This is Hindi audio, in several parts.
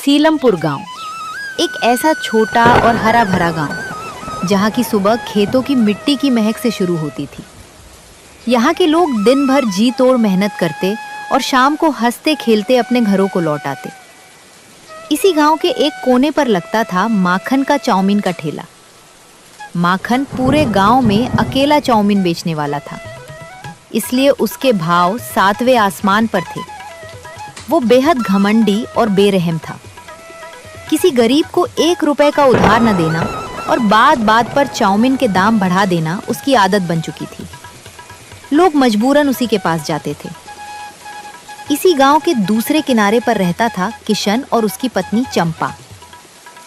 सीलमपुर गांव एक ऐसा छोटा और हरा भरा गांव जहां की सुबह खेतों की मिट्टी की महक से शुरू होती थी। यहाँ के लोग दिन भर जी तोड़ मेहनत करते और शाम को हंसते खेलते अपने घरों को लौट आते। इसी गांव के एक कोने पर लगता था माखन का चाउमीन का ठेला। माखन पूरे गांव में अकेला चाउमीन बेचने वाला था, इसलिए उसके भाव 7वें आसमान पर थे। वो बेहद घमंडी और बेरहम था। किसी गरीब को 1 रुपए का उधार न देना और बात बात पर चाउमीन के दाम बढ़ा देना उसकी आदत बन चुकी थी। लोग मजबूरन उसी के पास जाते थे। इसी गांव के दूसरे किनारे पर रहता था किशन और उसकी पत्नी चंपा।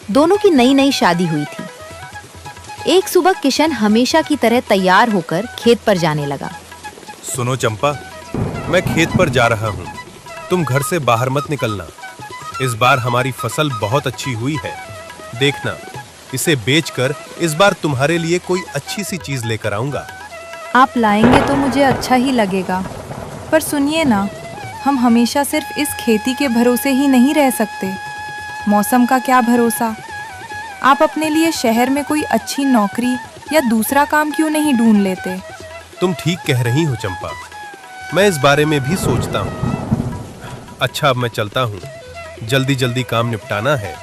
दोनों की नई नई शादी हुई थी। एक सुबह किशन हमेशा की तरह तैयार होकर खेत पर जाने लगा। सुनो चंपा, मैं खेत पर जा रहा हूँ। तुम घर से बाहर मत निकलना। इस बार हमारी फसल बहुत अच्छी हुई है। देखना, इसे बेचकर इस बार तुम्हारे लिए कोई अच्छी सी चीज लेकर आऊंगा। आप लाएंगे तो मुझे अच्छा ही लगेगा, पर सुनिए ना, हम हमेशा सिर्फ इस खेती के भरोसे ही नहीं रह सकते। मौसम का क्या भरोसा। आप अपने लिए शहर में कोई अच्छी नौकरी या दूसरा काम क्यों नहीं ढूंढ लेते? तुम ठीक कह रही हो चंपा, मैं इस बारे में भी सोचता हूँ। अच्छा, अब मैं चलता हूँ, जल्दी जल्दी काम निपटाना है।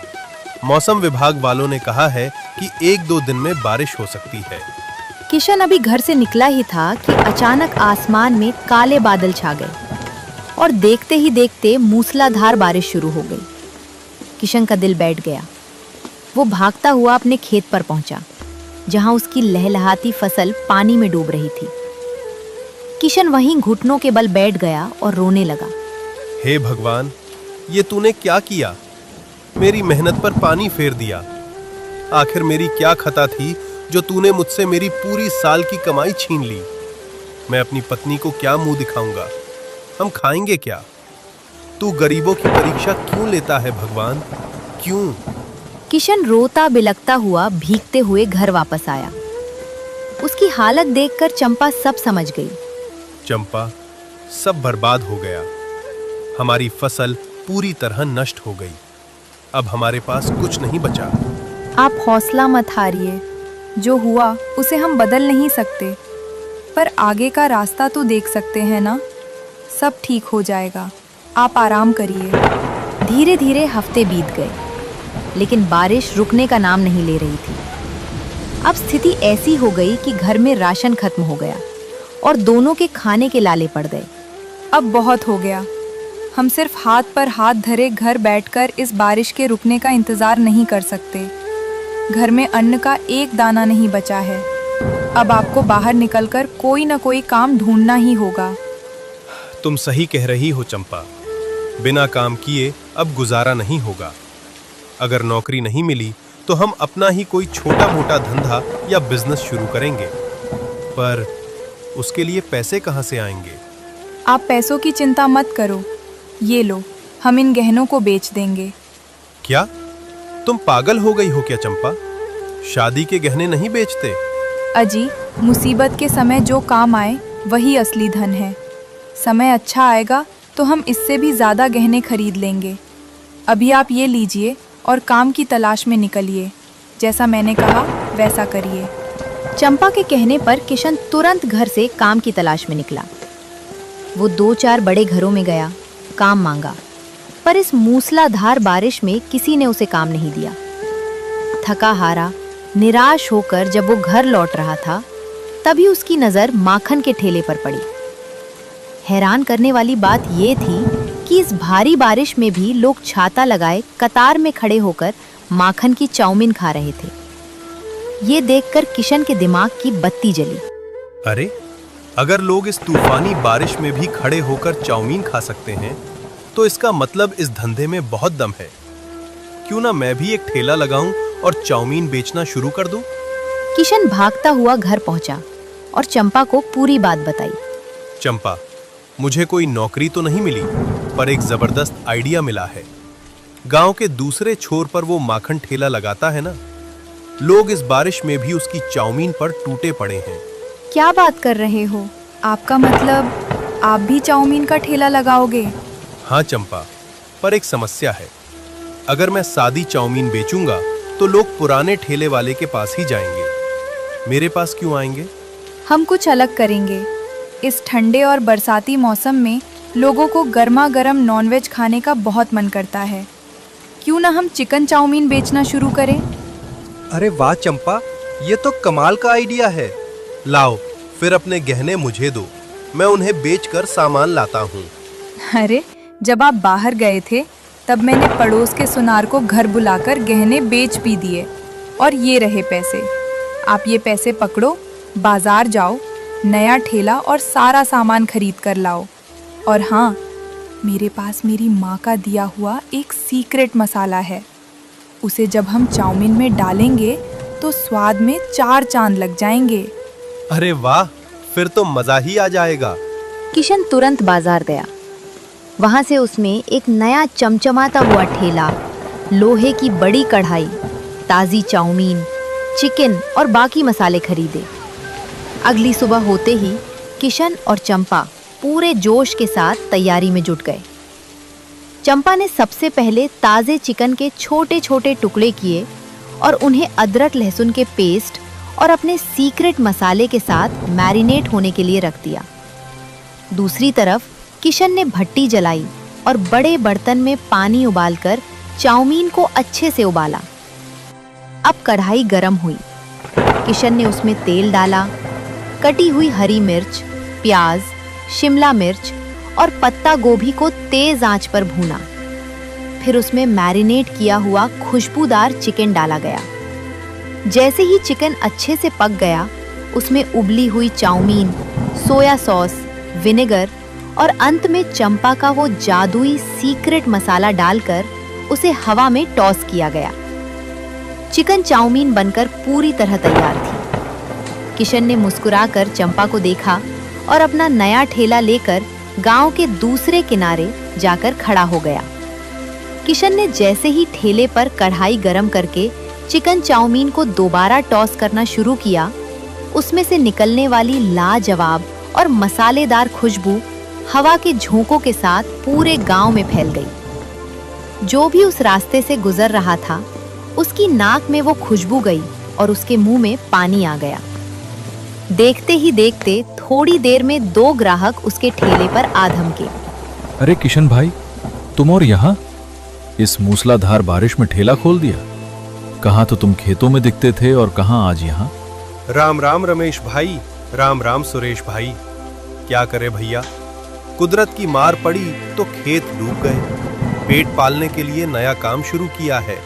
मौसम विभाग वालों ने कहा है कि 1-2 दिन में बारिश हो सकती है। किशन अभी घर से निकला ही था कि अचानक आसमान में काले बादल छा गए और देखते ही देखते मूसलाधार बारिश शुरू हो गई। किशन का दिल बैठ गया। वो भागता हुआ अपने खेत पर पहुंचा, जहां उसकी लहलहाती फसल पानी में डूब रही थी। किशन वहीं घुटनों के बल बैठ गया और रोने लगा। हे भगवान, ये तूने क्या किया? मेरी मेहनत पर पानी फेर दिया। आखिर मेरी क्या खता थी जो तूने मुझसे मेरी पूरी साल की कमाई छीन ली? मैं अपनी पत्नी को क्या मुंह दिखाऊंगा? हम खाएंगे क्या? तू गरीबों की परीक्षा क्यों लेता है भगवान, क्यों? किशन रोता बिलखता हुआ भीगते हुए घर वापस आया। उसकी हालत देखकर चंपा सब समझ गई। चंपा, सब बर्बाद हो गया। हमारी फसल पूरी तरह नष्ट हो गई। अब हमारे पास कुछ नहीं बचा। आप हौसला मत हारिए। जो हुआ उसे हम बदल नहीं सकते, पर आगे का रास्ता तो देख सकते हैं ना। सब ठीक हो जाएगा, आप आराम करिए। धीरे धीरे हफ्ते बीत गए, लेकिन बारिश रुकने का नाम नहीं ले रही थी। अब स्थिति ऐसी हो गई कि घर में राशन खत्म हो गया और दोनों के खाने के लाले पड़ गए। अब बहुत हो गया। हम सिर्फ हाथ पर हाथ धरे घर बैठकर इस बारिश के रुकने का इंतजार नहीं कर सकते। घर में अन्न का एक दाना नहीं बचा है। अब आपको बाहर निकलकर कोई ना कोई काम ढूंढना ही होगा। तुम सही कह रही हो चंपा। बिना काम किए अब गुजारा नहीं होगा। अगर नौकरी नहीं मिली तो हम अपना ही कोई छोटा मोटा धंधा या बिजनेस शुरू करेंगे, पर उसके लिए पैसे कहाँ से आएंगे? आप पैसों की चिंता मत करो। ये लो, हम इन गहनों को बेच देंगे। क्या तुम पागल हो गई हो क्या चंपा? शादी के गहने नहीं बेचते। अजी, मुसीबत के समय जो काम आए वही असली धन है। समय अच्छा आएगा तो हम इससे भी ज़्यादा गहने खरीद लेंगे। अभी आप ये लीजिए और काम की तलाश में निकलिए। जैसा मैंने कहा वैसा करिए। चंपा के कहने पर किशन तुरंत घर से काम की तलाश में निकला। वो 2-4 बड़े घरों में गया, काम मांगा, पर इस मूसलाधार बारिश में किसी ने उसे काम नहीं दिया। थका हारा, निराश होकर जब वो घर लौट रहा था, तभी उसकी नज़र माखन के ठेले पर पड़ी। हैरान करने वाली बात ये थी कि इस भारी बारिश में भी लोग छाता लगाए कतार में खड़े होकर माखन की चाउमीन खा रहे थे। ये देखकर किशन के दिमाग की बत्ती जली। अरे, अगर लोग इस तूफानी बारिश में भी खड़े होकर चाउमीन खा सकते हैं, तो इसका मतलब इस धंधे में बहुत दम है। क्यों ना मैं भी एक ठेला लगाऊं और चाउमीन बेचना शुरू कर दूं? किशन भागता हुआ घर पहुंचा और चंपा को पूरी बात बताई। चंपा, मुझे कोई नौकरी तो नहीं मिली, पर एक जबरदस्त आइडिया मिला है। गांव के दूसरे छोर पर वो माखन ठेला लगाता है ना, लोग इस बारिश में भी उसकी चाउमीन पर टूटे पड़े हैं। क्या बात कर रहे हो? आपका मतलब आप भी चाउमीन का ठेला लगाओगे? हाँ चंपा, पर एक समस्या है। अगर मैं सादी चाउमीन बेचूंगा तो लोग पुराने ठेले वाले के पास ही जाएंगे, मेरे पास क्यों आएंगे? हम कुछ अलग करेंगे। इस ठंडे और बरसाती मौसम में लोगों को गर्मा गर्म नॉनवेज खाने का बहुत मन करता है। क्यों ना हम चिकन चाउमीन बेचना शुरू करें? अरे वाह चंपा, ये तो कमाल का आइडिया है। लाओ, फिर अपने गहने मुझे दो, मैं उन्हें बेचकर सामान लाता हूँ। अरे, जब आप बाहर गए थे तब मैंने पड़ोस के सुनार को घर बुलाकर गहने बेच भी दिए, और ये रहे पैसे। आप ये पैसे पकड़ो, बाजार जाओ, नया ठेला और सारा सामान खरीद कर लाओ। और हाँ, मेरे पास मेरी माँ का दिया हुआ एक सीक्रेट मसाला है। उसे जब हम चाउमीन में डालेंगे तो स्वाद में 4 चांद लग जाएंगे। अरे वाह, फिर तो मजा ही आ जाएगा। किशन तुरंत बाजार गया। वहां से उसने एक नया चमचमाता हुआ ठेला, लोहे की बड़ी कढ़ाई, ताज़ी चाउमीन, चिकन और बाकी मसाले खरीदे। अगली सुबह होते ही किशन और चंपा पूरे जोश के साथ तैयारी में जुट गए। चंपा ने सबसे पहले ताज़े चिकन के छोटे छोटे टुकड़े किए और उन्हें अदरक लहसुन के पेस्ट और अपने सीक्रेट मसाले के साथ मैरिनेट होने के लिए रख दिया। दूसरी तरफ किशन ने भट्टी जलाई और बड़े बर्तन में पानी उबालकर चाउमीन को अच्छे से उबाला। अब कढ़ाई गर्म हुई। किशन ने उसमें तेल डाला, कटी हुई हरी मिर्च, प्याज, शिमला मिर्च और पत्ता गोभी को तेज आंच पर भूना। फिर उसमें मैरिनेट किया हुआ खुशबूदार चिकन डाला गया। जैसे ही चिकन अच्छे से पक गया, उसमें उबली हुई चाउमीन, सोया सॉस, विनेगर और अंत में चंपा का वो जादुई सीक्रेट मसाला डालकर उसे हवा में टॉस किया गया। चिकन चाउमीन बनकर पूरी तरह तैयार थी। किशन ने मुस्कुराकर चंपा को देखा और अपना नया ठेला लेकर गांव के दूसरे किनारे जाकर खड़ा हो गया। किशन ने जैसे ही ठेले पर कढ़ाई गरम करके चिकन चाउमीन को दोबारा टॉस करना शुरू किया, उसमें से निकलने वाली लाजवाब और मसालेदार खुशबू हवा के झोंकों के साथ पूरे गांव में फैल गई। जो भी उस रास्ते से गुजर रहा था, उसकी नाक में वो खुशबू गई और उसके मुंह में पानी आ गया। देखते ही देखते थोड़ी देर में 2 ग्राहक उसके ठेले पर आ धमके। अरे किशन भाई, तुम और यहाँ? इस मूसलाधार बारिश में ठेला खोल दिया? कहाँ तो तुम खेतों में दिखते थे और कहाँ आज यहाँ? राम राम रमेश भाई, राम राम सुरेश भाई। क्या करे भैया, कुदरत की मार पड़ी तो खेत डूब गए। पेट पालने के लिए नया काम शुरू किया है।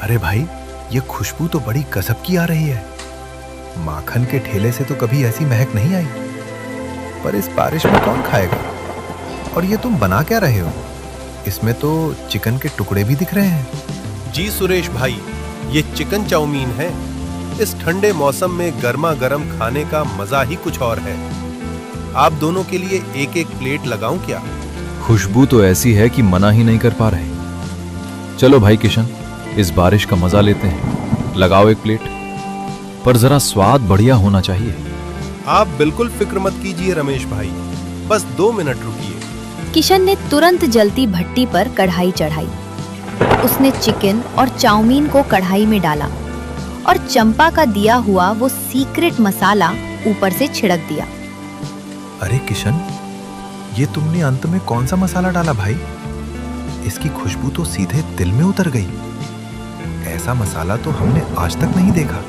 अरे भाई, ये खुशबू तो बड़ी गजब की आ रही है। माखन के ठेले से तो कभी ऐसी महक नहीं आई। पर इस बारिश में कौन खाएगा? और ये तुम बना क्या रहे हो? इसमें तो चिकन के टुकड़े भी दिख रहे हैं। जी सुरेश भाई, ये चिकन चाउमीन है। इस ठंडे मौसम में गर्मा गर्म खाने का मजा ही कुछ और है। आप दोनों के लिए एक एक प्लेट लगाऊं क्या? खुशबू तो ऐसी है कि मना ही नहीं कर पा रहे। चलो भाई किशन, इस बारिश का मजा लेते हैं। लगाओ एक प्लेट, पर जरा स्वाद बढ़िया होना चाहिए। आप बिल्कुल फिक्र मत कीजिए रमेश भाई, बस 2 मिनट रुकिए। किशन ने तुरंत जलती भट्टी पर कढ़ाई चढ़ाई। उसने चिकन और चाउमीन को कढ़ाई में डाला और चंपा का दिया हुआ वो सीक्रेट मसाला ऊपर से छिड़क दिया। अरे किशन, ये तुमने अंत में कौन सा मसाला डाला भाई? इसकी खुशबू तो सीधे दिल में उतर गई। ऐसा मसाला तो हमने आज तक नहीं देखा।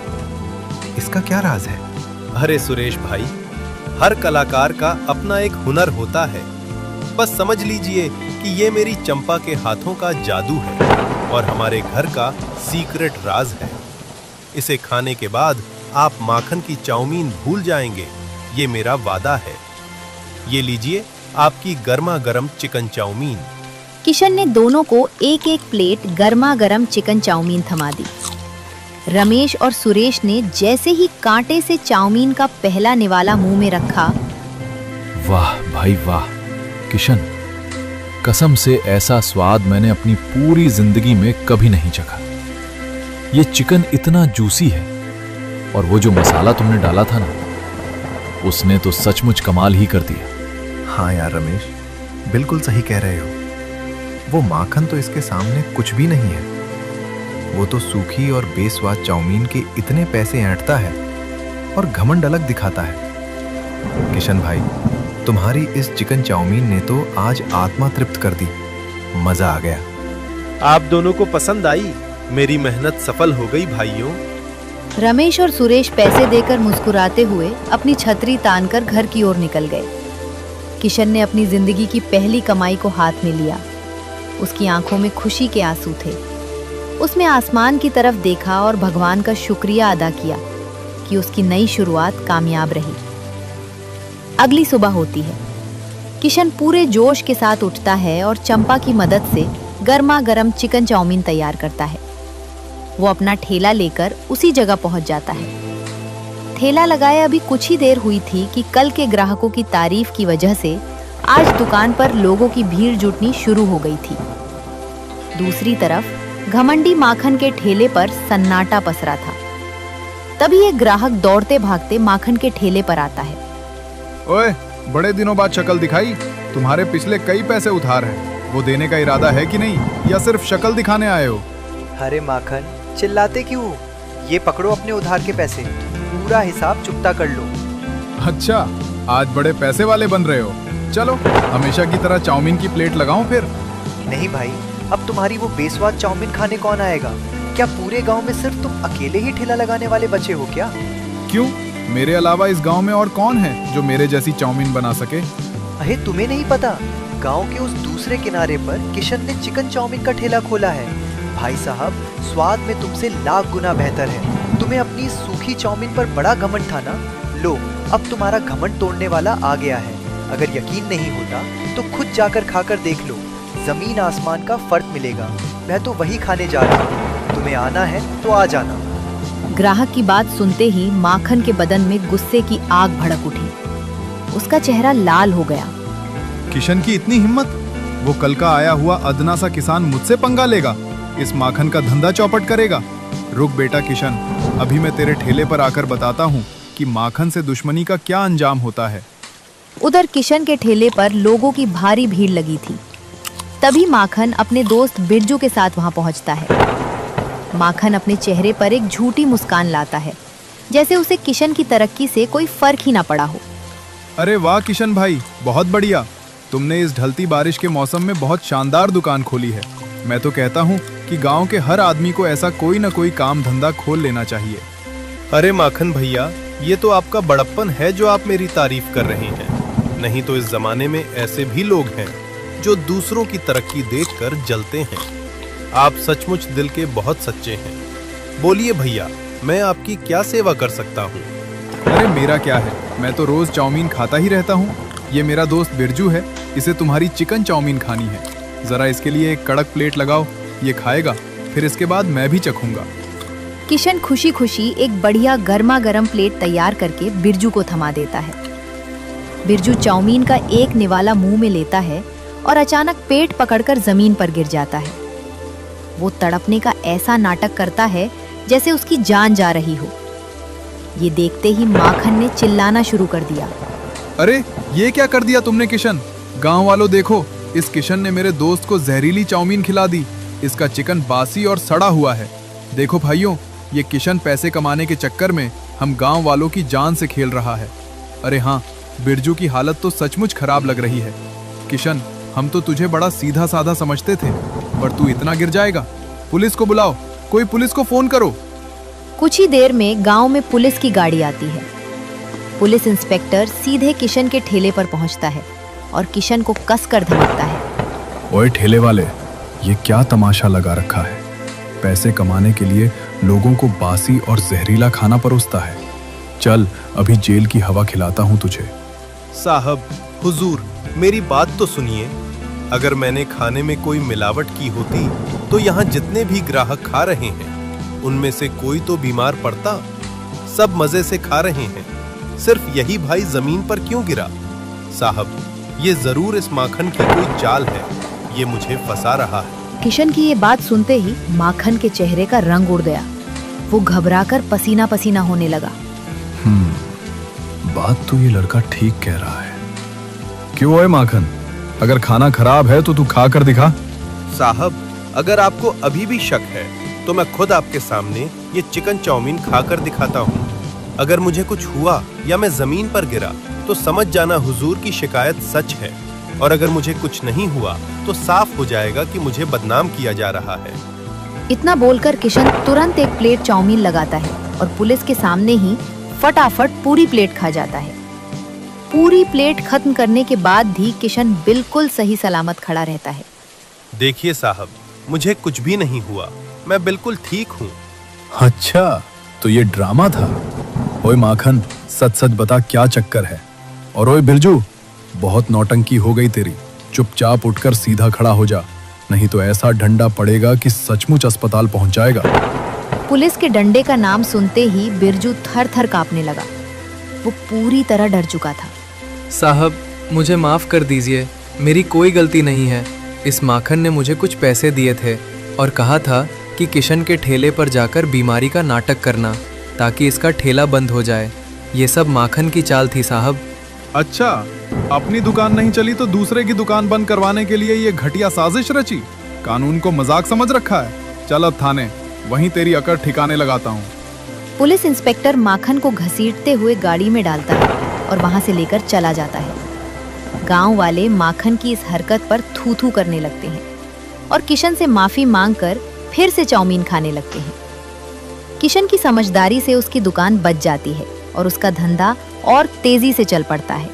इसका क्या राज है? अरे सुरेश भाई, हर कलाकार का अपना एक हुनर होता है। बस समझ लीजिए कि ये मेरी चंपा के हाथों का जादू है और हमारे घर का सीक्रेट राज है। इसे खाने के बाद आप माखन की चाउमीन भूल जाएंगे, ये मेरा वादा है। ये लीजिए आपकी गर्मा गर्म चिकन चाउमीन। किशन ने दोनों को एक एक प्लेट गर्मा गर्म चिकन चाउमीन थमा दी। रमेश और सुरेश ने जैसे ही कांटे से चाउमीन का पहला निवाला मुंह में रखा, वाह भाई वाह किशन, कसम से ऐसा स्वाद मैंने अपनी पूरी जिंदगी में कभी नहीं चखा। ये चिकन इतना जूसी है और वो जो मसाला तुमने डाला था ना, उसने तो सचमुच कमाल ही कर दिया। हाँ यार रमेश, बिल्कुल सही कह रहे हो। वो माखन तो इसके सामने कुछ भी नहीं है। वो तो सूखी और बेस्वाद चाउमीन के इतने पैसे ऐंठता है और घमंड अलग दिखाता है। किशन भाई, तुम्हारी इस चिकन चाउमीन ने तो आज आत्मा तृप्त कर दी। मजा आ गया। आप दोनों को पसंद आई? मेरी मेहनत सफल हो गई भाइयों। रमेश और सुरेश पैसे देकर मुस्कुराते हुए अपनी छतरी तानकर घर की ओर निकल गए। किशन ने अपनी जिंदगी की पहली कमाई को हाथ में लिया। उसकी आंखों में खुशी के आंसू थे। उसने आसमान की तरफ देखा और भगवान का शुक्रिया अदा किया कि उसकी नई शुरुआत कामयाब रही। अगली सुबह होती है। किशन पूरे जोश के साथ उठता है और चंपा की मदद से गर्मा गर्म चिकन चाउमीन तैयार करता है। वो अपना ठेला लेकर उसी जगह पहुंच जाता है। ठेला लगाए अभी कुछ ही देर हुई थी कि कल के ग्राहकों की तारीफ की वजह से आज दुकान पर लोगों की भीड़ जुटनी शुरू हो गई थी। दूसरी तरफ घमंडी माखन के ठेले पर सन्नाटा पसरा था। तभी एक ग्राहक दौड़ते भागते माखन के ठेले पर आता है। ओए, बड़े दिनों बाद शक्ल दिखाई। तुम्हारे पिछले कई पैसे उधार हैं। वो देने का इरादा है कि नहीं, या सिर्फ शक्ल दिखाने आए हो? अरे माखन, चिल्लाते क्यों? ये पकड़ो अपने उधार के पैसे, पूरा हिसाब चुकता कर लो। अच्छा, आज बड़े पैसे वाले बन रहे हो। चलो, हमेशा की तरह चाउमीन की प्लेट लगाऊं फिर? नहीं भाई, अब तुम्हारी वो बेस्वाद चाउमीन खाने कौन आएगा? क्या पूरे गांव में सिर्फ तुम अकेले ही ठेला लगाने वाले बचे हो क्या? क्यों, मेरे अलावा इस गांव में और कौन है जो मेरे जैसी चाउमीन बना सके? अरे तुम्हें नहीं पता, गांव के उस दूसरे किनारे पर किशन ने चिकन चाउमीन का ठेला खोला है। भाई साहब, स्वाद में तुमसे लाख गुना बेहतर है। तुम्हें अपनी सूखी चाउमीन पर बड़ा घमंड था ना? लो, अब तुम्हारा घमंड तोड़ने वाला आ गया है। अगर यकीन नहीं होता तो खुद जाकर खाकर देख लो। जमीन आसमान का फर्क मिलेगा। मैं तो वही खाने जा रहा हूँ। तुम्हें आना है तो आ जाना। ग्राहक की बात सुनते ही माखन के बदन में गुस्से की आग भड़क उठी। उसका चेहरा लाल हो गया। किशन की इतनी हिम्मत? वो कल का आया हुआ अदना सा किसान मुझसे पंगा लेगा, इस माखन का धंधा चौपट करेगा। रुक बेटा किशन, अभी मैं तेरे ठेले पर आकर बताता हूँ कि माखन से दुश्मनी का क्या अंजाम होता है। उधर किशन के ठेले पर लोगों की भारी भीड़ लगी थी। तभी माखन अपने दोस्त बिरजू के साथ वहां पहुंचता है। माखन अपने चेहरे पर एक झूठी मुस्कान लाता है, जैसे उसे किशन की तरक्की से कोई फर्क ही ना पड़ा हो। अरे वाह किशन भाई, बहुत बढ़िया। तुमने इस ढलती बारिश के मौसम में बहुत शानदार दुकान खोली है। मैं तो कहता हूँ कि गांव के हर आदमी को ऐसा कोई न कोई काम धंधा खोल लेना चाहिए। अरे माखन भैया, ये तो आपका बड़प्पन है जो आप मेरी तारीफ कर रहे हैं। नहीं तो इस जमाने में ऐसे भी लोग हैं जो दूसरों की तरक्की देखकर जलते हैं। आप सचमुच दिल के बहुत सच्चे हैं। बोलिए भैया, मैं आपकी क्या सेवा कर सकता हूँ? अरे मेरा क्या है, मैं तो रोज चाउमीन खाता ही रहता हूँ। ये मेरा दोस्त बिरजू है, इसे तुम्हारी चिकन चाउमीन खानी है। जरा इसके लिए एक कड़क प्लेट लगाओ, ये खाएगा, फिर इसके बाद मैं भी चखूंगा। किशन खुशी खुशी एक बढ़िया गर्मा गर्म प्लेट तैयार करके बिरजू को थमा देता है। बिरजू चाउमीन का एक निवाला मुंह में लेता है और अचानक पेट पकड़कर जमीन पर गिर जाता है। वो तड़पने का ऐसा नाटक करता है जैसे उसकी जान जा रही हो। ये देखते ही माखन ने चिल्लाना शुरू कर दिया। अरे ये क्या कर दिया तुमने किशन? गांव वालों देखो, इस किशन ने मेरे दोस्त को जहरीली चाउमीन खिला दी। इसका चिकन बासी और सड़ा हुआ है। देखो भाइयों, ये किशन पैसे कमाने के चक्कर में हम गांव वालों की जान से खेल रहा है। अरे हाँ, बिरजू की हालत तो सचमुच खराब लग रही है। किशन, हम तो तुझे बड़ा सीधा साधा समझते थे, पर तू इतना गिर जाएगा। पुलिस को बुलाओ, कोई पुलिस को फोन करो। कुछ ही देर में गांव में पुलिस की गाड़ी आती है। पुलिस इंस्पेक्टर सीधे किशन के ठेले पर पहुंचता है और किशन को कसकर धमकता है। ओए ठेले वाले, ये क्या तमाशा लगा रखा है? पैसे कमाने के लिए लोगों को बासी और जहरीला खाना परोसता है। चल, अभी जेल की हवा खिलाता हूँ तुझे। साहब, हुजूर, मेरी बात तो सुनिए। अगर मैंने खाने में कोई मिलावट की होती तो यहाँ जितने भी ग्राहक खा रहे हैं उनमें से कोई तो बीमार पड़ता। सब मजे से खा रहे हैं, सिर्फ यही भाई जमीन पर क्यों गिरा? साहब, ये जरूर इस माखन की कोई चाल है। ये मुझे फंसा रहा है। किशन की ये बात सुनते ही माखन के चेहरे का रंग उड़ गया। वो घबराकर पसीना पसीना होने लगा। बात तो ये लड़का ठीक कह रहा है। क्यों है माखन, अगर खाना खराब है तो तू खा कर दिखा। साहब, अगर आपको अभी भी शक है तो मैं खुद आपके सामने ये चिकन चाउमीन खाकर दिखाता हूँ। अगर मुझे कुछ हुआ या मैं जमीन पर गिरा तो समझ जाना हुजूर की शिकायत सच है, और अगर मुझे कुछ नहीं हुआ तो साफ हो जाएगा कि मुझे बदनाम किया जा रहा है। इतना बोलकर किशन तुरंत एक प्लेट चाउमीन लगाता है और पुलिस के सामने ही फटाफट पूरी प्लेट खा जाता है। पूरी प्लेट खत्म करने के बाद भी किशन बिल्कुल सही सलामत खड़ा रहता है। देखिए साहब, मुझे कुछ भी नहीं हुआ, मैं बिल्कुल ठीक हूँ। अच्छा, तो ये ड्रामा था। ओए माखन, सच सच बता क्या चक्कर है। और ओए बिरजू, बहुत नौटंकी हो गई तेरी। चुपचाप उठकर सीधा खड़ा हो जा, नहीं तो ऐसा डंडा पड़ेगा कि सचमुच अस्पताल पहुंच जाएगा। पुलिस के डंडे का नाम सुनते ही बिरजू थर थर कांपने लगा। वो पूरी तरह डर चुका था। साहब, मुझे माफ़ कर दीजिए, मेरी कोई गलती नहीं है। इस माखन ने मुझे कुछ पैसे दिए थे और कहा था कि किशन के ठेले पर जाकर बीमारी का नाटक करना ताकि इसका ठेला बंद हो जाए। ये सब माखन की चाल थी साहब। अच्छा, अपनी दुकान नहीं चली तो दूसरे की दुकान बंद करवाने के लिए ये घटिया साजिश रची। कानून को मजाक समझ रखा है। चल अब थाने, वहीं तेरी अकड़ ठिकाने लगाता हूँ। पुलिस इंस्पेक्टर माखन को घसीटते हुए गाड़ी में डालता है और वहां से लेकर चला जाता है। गांव वाले माखन की इस हरकत पर थू थू करने लगते हैं और किशन से माफी मांगकर फिर से चाउमीन खाने लगते हैं। किशन की समझदारी से उसकी दुकान बच जाती है और उसका धंधा और तेजी से चल पड़ता है।